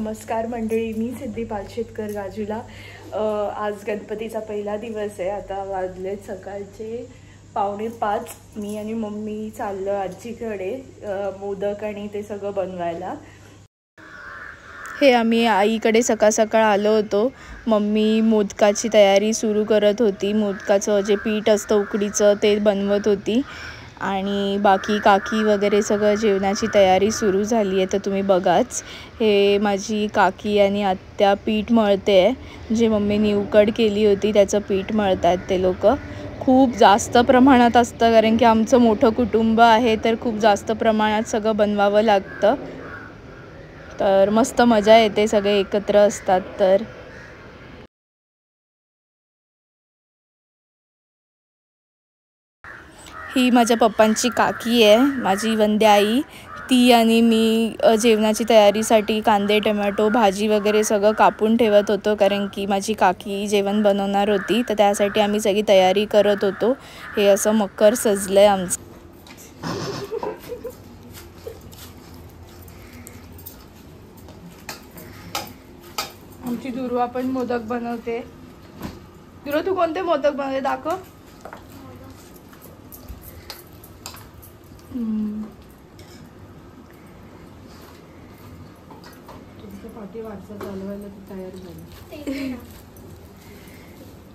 नमस्कार मंडळी, मी सिद्धी पालशेतकर गाजूला। आज गणपतीचा पहिला दिवस आहे। आता वाजले सकाळचे 4:45। मी आणि मम्मी चाललो आजीकडे मोदक आणि ते सगळं बनवायला। हे आम्ही आईकडे सकाळ सकाळ आलो होतो। मम्मी मोदकाची तयारी सुरू करत होती। मोदकाचं जे पीठ असतं उकडीचं ते बनवत होती आणि बाकी काकी वगैरे सगळं जेवणाची तयारी सुरू झाली आहे। तर तुम्ही बघाच, हे माझी काकी आणि आत्या पीठ मळते आहे। जे मम्मीने उकड केली होती त्याचं पीठ मळतात ते लोक। खूप जास्त प्रमाणात असतं कारण की आमचं मोठं कुटुंब आहे, तर खूप जास्त प्रमाणात सगळं बनवावं लागतं। तर मस्त मजा येते, सगळे एकत्र असतात तर। ही माझ्या पप्पांची काकी आहे, माझी वंद्या आई। ती आणि मी जेवणाची तयारीसाठी कांदे टोमॅटो भाजी वगैरे सगळं कापून ठेवत होतो, कारण की माझी काकी जेवण बनवणार होती, तर त्यासाठी आम्ही सगळी तयारी करत होतो। हे असं मकर सजलंय आमचं। आमची दुर्वा पण मोदक बनवते। दुर्वा, तू कोणते मोदक बनवते दाखव।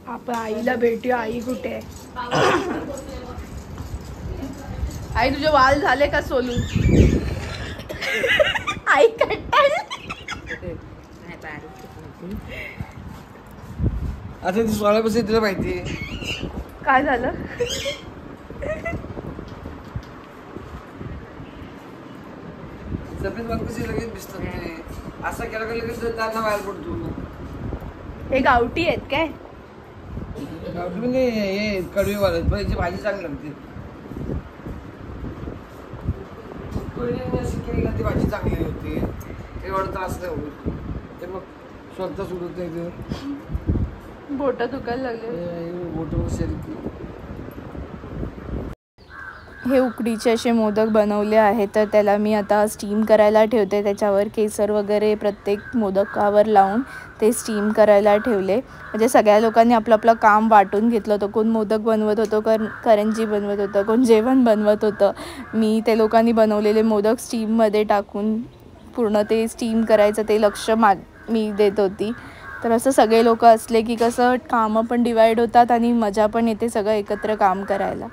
आपण आईला भेटूया। आई कुठे आहे? आई तुझे वाल झाले का सोलून? आई आता ती सोळापासून तुला माहिती काय झालं? सफेद वाल कशी लगेच दिसतात ते, असं केलं का लगेच त्यांना बाहेर पडतो। हे गावठी आहेत काय? गावठी म्हणजे हे कडवे वाल आहेत, पण याची भाजी चांगली लागते। ती भाजी चांगली होती, एवढा त्रास नाही होत। ते मग स्वतः सुटत नाही, ते बोट दुखायला लागले। बोट हे उकडीचे असे मोदक बनवले आहेत, तर त्याला मी आता स्टीम करायला ठेवते। त्याच्यावर केसर वगैरे प्रत्येक मोदकावर लावून ते स्टीम करायला ठेवले। म्हणजे सगळ्या लोकांनी आपलं आपलं काम वाटून घेतलं होतं। कोण मोदक बनवत होतं, करंजी बनवत होतं, कोण जेवण बनवत होतं। मी ते लोकांनी बनवलेले मोदक स्टीममध्ये टाकून पूर्ण ते स्टीम करायचं ते लक्ष मी देत होती। तर असं सगळे लोक असले की कसं कामं पण डिवाईड होतात आणि मजा पण येते सगळं एकत्र काम करायला।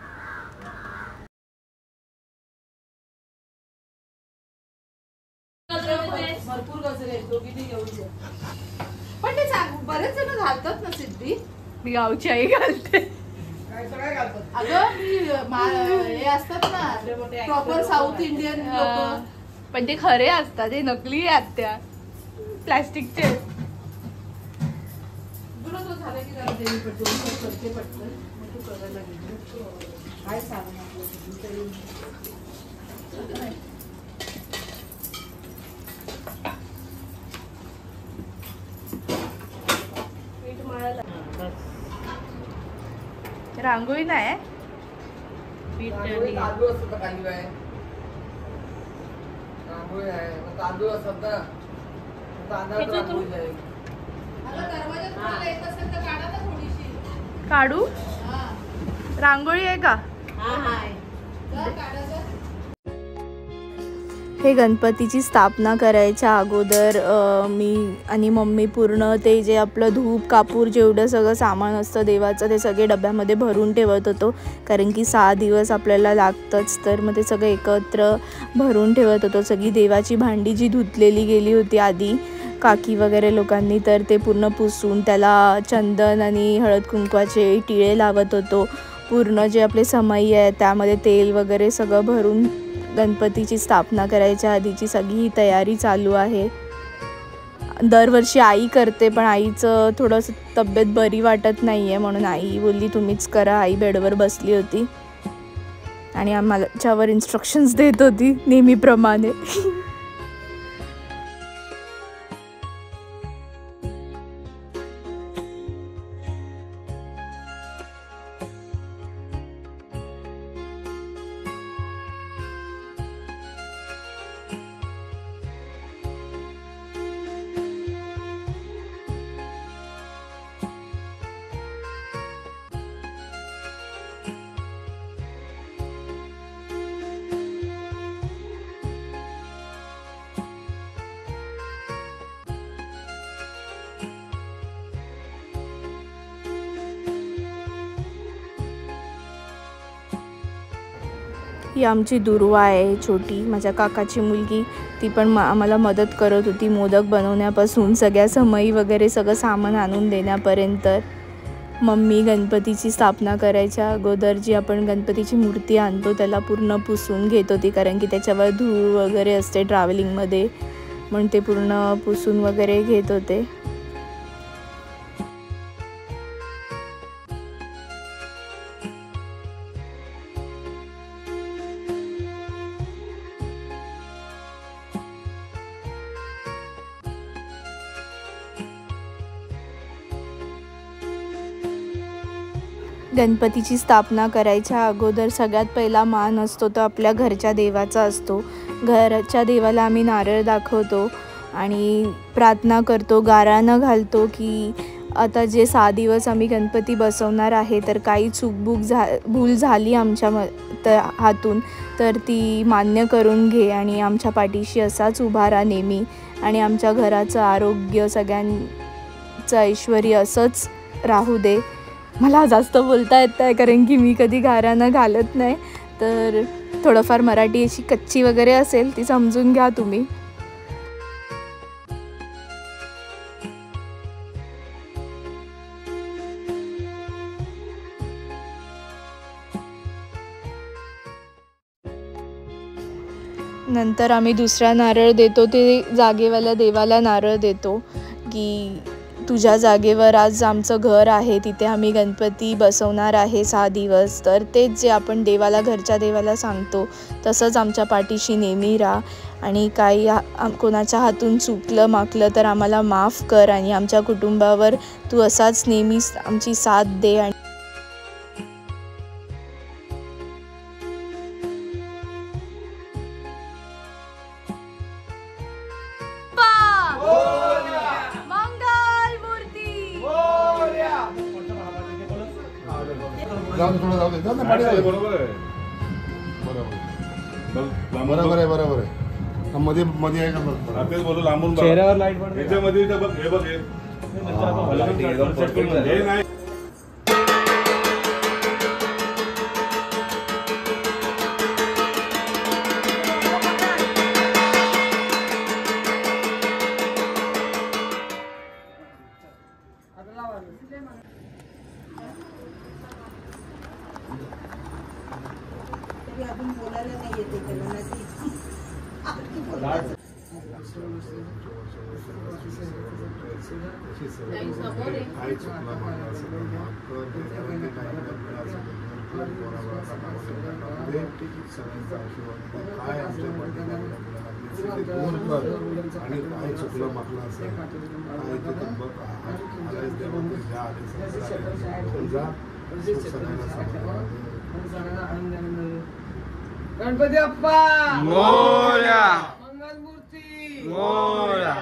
भरपूर गजरे दोघींनी घेऊन, पण ते बरेच जण घालतात ना सिद्धी। मी गावची आई घालते। काय घालतात? अगं हे असतात ना प्रॉपर साऊथ इंडियन लोक, पण ते खरे असतात, ते नकली आहेत त्या प्लास्टिकचे। तुला तो झाला की जरा देवी पडतो करते पटकन, मग तू करायला लागेल काय सांग रांगोळी नाही तांदूळ असतात खाली बाय, रांगोळी आहे तांदूळ असतात ना, तांदळात रांगोळी आहे। काढू रांगोळी आहे का? हे गणपतीची स्थापना करायच्या अगोदर मी आणि मम्मी पूर्ण ते जे आपलं धूप कापूर जेवढं सगळं सामान असतं देवाचं ते सगळे डब्यामध्ये भरून ठेवत होतो, कारण की 6 दिवस आपल्याला लागतंच। तर मग ते सगळं एकत्र भरून ठेवत होतो। सगळी देवाची भांडी जी धुतलेली गेली होती आधी काकी वगैरे लोकांनी, तर ते पूर्ण पुसून त्याला चंदन आणि हळद कुंकवाचे टिळे लावत होतो। पूर्ण जे आपले समई आहे त्यामध्ये तेल वगैरे सगळं भरून गणपतीची स्थापना करायच्या आधीची सगळी तयारी चालू आहे। दरवर्षी आई करते, पण आईचं थोडंसं तब्येत बरी वाटत नाही आहे, म्हणून आई बोलली तुम्हीच करा। आई बेडवर बसली होती आणि आम्हालाच्यावर इन्स्ट्रक्शन्स देत होती नेहमीप्रमाणे। ही आमची दुर्वा आहे छोटी, माझ्या काकाची मुलगी. ती पण आम्हाला मदत करत होती मोदक बनवण्यापासून सगळ्या समई वगैरे सगळं सामान आणून देण्यापर्यंत. मम्मी गणपतीची स्थापना करायच्या अगोदर जी आपण गणपतीची मूर्ती आणतो त्याला पूर्ण पुसून घेत होती, कारण की त्याच्यावर धूळ वगैरे असते ट्रॅव्हलिंगमध्ये, म्हणून ते पूर्ण पुसून वगैरे घेत होते. गणपतीची स्थापना करायच्या अगोदर सगळ्यात पहिला मान असतो तो आपल्या घरच्या देवाचा असतो. घरच्या देवाला आम्ही नारळ दाखवतो आणि प्रार्थना करतो, गाराणं घालतो की आता जे 6 दिवस आम्ही गणपती बसवणार आहे तर काही भूल झाली आमच्या हातून तर ती मान्य करून घे आणि आमच्या पाठीशी असाच उभा राहा नेहमी, आणि आमच्या घराचं आरोग्य सगळ्यांचं ऐश्वर्य असंच राहू दे. मला जास्त बोलता येत आहे कारण की मी कधी गाराणं घालत नाही, तर थोडंफार मराठी अशी कच्ची वगैरे असेल ती समजून घ्या तुम्ही. नंतर आम्ही दुसरा नारळ देतो, ते जागेवाल्या देवाला नारळ देतो की तुझ्या जागेवर आज आमचं घर आहे, तिथे आम्ही गणपती बसवणार आहे 6 दिवस. तर तेच जे आपण देवाला, घरच्या देवाला सांगतो तसंच आमच्या पाठीशी नेहमी राहा, आणि काही कोणाच्या हातून चुकलं माकलं तर आम्हाला माफ कर, आणि आमच्या कुटुंबावर तू असाच नेहमी आमची साथ दे. आणि बरोबर आहे. मध्ये आहे का तेच बोलू, लांबून चेहऱ्यावर लाईट पडते याच्यामध्ये. बघ हे बघ हे नाही. अजून बोलायला नाही येते त्याला. आणि काय चुकलं मागलं असेल गणपती अप्पा मोरया, मंगलमूर्ती मोरया.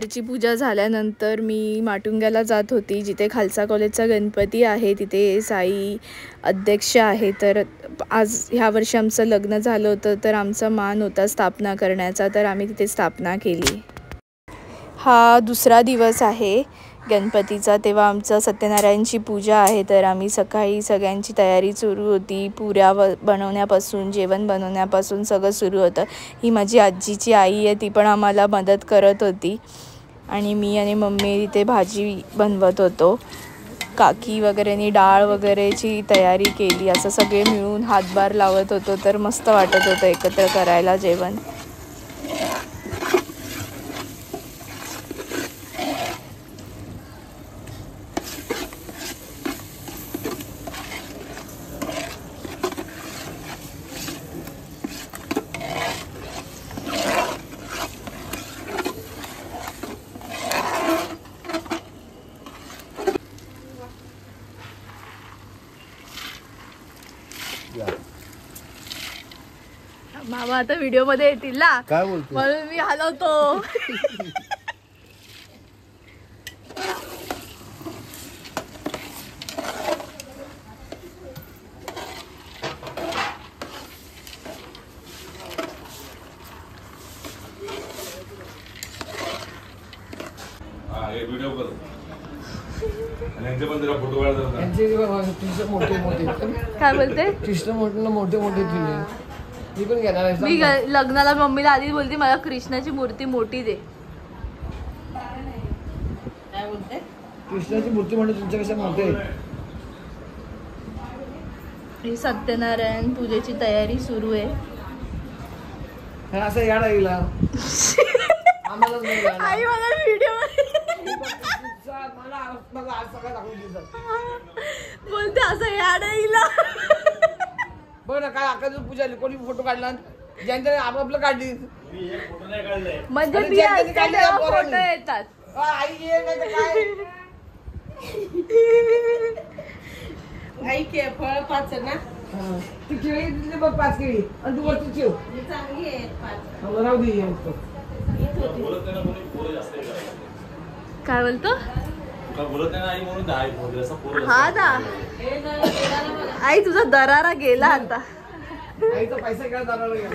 घरची पूजा झाल्यानंतर मी माटुंग्याला जात होती, जिथे खालसा कॉलेजचा गणपती आहे, तिथे साई अध्यक्ष आहे. तर आज ह्या वर्षी आमचं लग्न झालं होतं, तर आमचा मान होता स्थापना करण्याचा, तर आम्ही तिथे स्थापना केली. हा दुसरा दिवस आहे गणपतीचा. तेव्हा आमचं सत्यनारायणची पूजा आहे, तर आम्ही सकाळी सगळ्यांची तयारी सुरू होती. पुऱ्या बनवण्यापासून, जेवण बनवण्यापासून सगळं सुरू होतं. ही माझी आजीची आई आहे, ती पण आम्हाला मदत करत होती. आणि मी आणि मम्मी तिथे भाजी बनवत होतो. काकी वगैरेनी डाळ वगैरेची तयारी केली. असं सगळे मिळून हातभार लावत होतो, तर मस्त वाटत होतं एकत्र करायला जेवण. मामा आता व्हिडिओ मध्ये येतील ना, काय बोलतो म्हणून मी हलवतो. काय बोलते? कृष्ण मोठे मोठे मी पण घेणार आहे. मी लग्नाला मम्मीला आधी बोलते मला कृष्णाची मूर्ती मोठी दे. काय बोलते? कृष्णाची मूर्ती म्हणजे तुमच्यापेक्षा मोठी आहे. ही सत्यनारायण पूजेची तयारी सुरू आहे. असं याड येईल आम्हाला आई मला व्हिडिओ बोलते असं याड येईल. बघ ना काय अकरा पूजा कोणी फोटो काढला, ज्यांच्या आपलं काढली म्हणजे मी फोटो येतात. आई ये नाही तर काय आई के फळ 5 ना, ती केळी दिली बघ 5 केळी आणि तू वरती ठेव. चांगली आहे 5. राहू दे. काय बोलतो? हा ना आई तुझा दरारा गेला आता. आईचा पैसा काय दरारा गेला.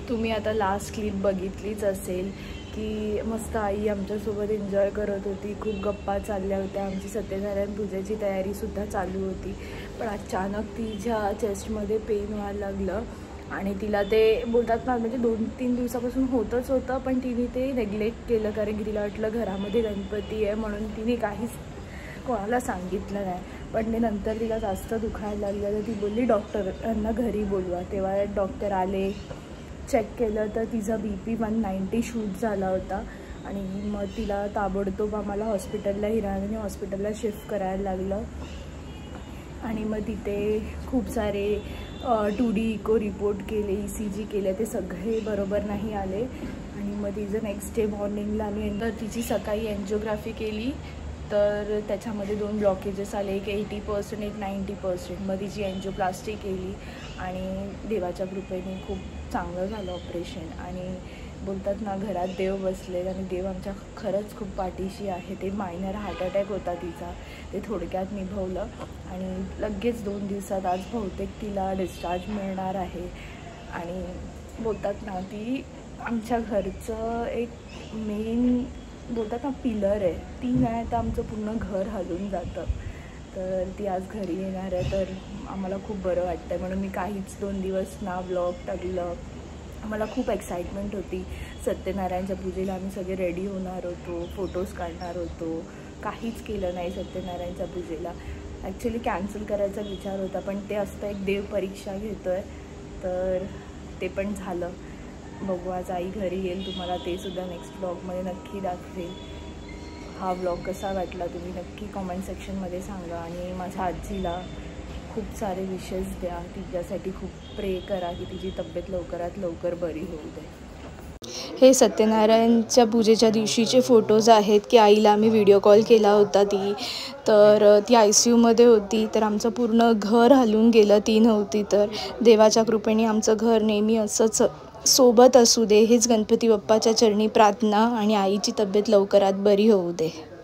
तुम्ही आता लास्ट क्लिप बघितलीच असेल की मस्त आई आमच्यासोबत एन्जॉय करत होती. खूप गप्पा चालल्या होत्या. आमची सत्यनारायण पूजेची तयारीसुद्धा चालू होती. पण अचानक तिच्या चेस्टमध्ये पेन व्हायला लागलं आणि तिला ते बोलतात ना, म्हणजे 2-3 दिवसापासून होतच होतं, पण तिने ते नेग्लेक्ट केलं, कारण की तिला वाटलं घरामध्ये गणपती आहे म्हणून तिने काहीच कोणाला सांगितलं नाही. पण ते नंतर तिला जास्त दुखायला लागलं तर ती बोलली डॉक्टरांना घरी बोलवा. तेव्हा डॉक्टर आले, चेक केलं तर तिचा BP 190 शूट झाला होता. आणि मग तिला ताबडतोब आम्हाला हॉस्पिटलला, हिराणी हॉस्पिटलला शिफ्ट करायला लागलं. आणि मग तिथे खूप सारे 2D इको रिपोर्ट केले, ECG केले, ते सगळे बरोबर नाही आले. आणि मग तिचं नेक्स्ट डे मॉर्निंगला आम्ही नंतर तिची सकाळी एन्जिओग्राफी केली, तर त्याच्यामध्ये 2 ब्लॉकेजेस आले, एक 80% एक 90%. मग तिची एन्जिओप्लास्टी केली आणि देवाच्या कृपेने खूप चांगलं झालं ऑपरेशन. आणि बोलतात ना, घरात देव बसले आणि देव आमच्या खरंच खूप पाठीशी आहे. ते मायनर हार्ट अटॅक होता तिचा, ते थोडक्यात निभवलं आणि लगेच 2 दिवसात आज बहुतेक तिला डिस्चार्ज मिळणार आहे. आणि बोलतात ना, ती आमच्या घरचं एक मेन बोलतात ना पिलर आहे. ती नाही तर आमचं पूर्ण घर हलून जातं. तर ती आज घरी येणार आहे, तर आम्हाला खूप बरं वाटतं आहे. म्हणून मी काहीच 2 दिवस ना ब्लॉग टाकलं. मला खूप एक्साइटमेंट होती. सत्यनारायणच्या पूजेला आम्ही सगळे रेडी होणार होतो, फोटोज काढणार होतो. काहीच केलं नाही सत्यनारायणच्या पूजेला. ॲक्च्युली कॅन्सल करायचा विचार होता, पण ते असतं एक देव परीक्षा घेतो आहे, तर ते पण झालं. बघू आज आई घरी येईल, तुम्हाला ते सुद्धा नेक्स्ट ब्लॉगमध्ये नक्की दाखवेल. हा ब्लॉग कसा वाटला तुम्ही नक्की कॉमेंट सेक्शनमध्ये सांगा. आणि माझ्या आजीला खूप सारे विशेष द्या, तिच्यासाठी खूप प्रे करा की तिची तब्येत लवकरात लवकर बरी होऊ दे. हे सत्यनारायणच्या पूजेच्या दिवशीचे फोटोज आहेत की आईला आम्ही व्हिडिओ कॉल केला होता तर ती ICUमध्ये होती. तर आमचं पूर्ण घर हलून गेलं, ती नव्हती तर. देवाच्या कृपेने आमचं घर नेहमी असंच सोबत असू दे, हेच गणपती बाप्पाच्या चरणी प्रार्थना. आणि आईची तब्येत लवकरात बरी होऊ दे.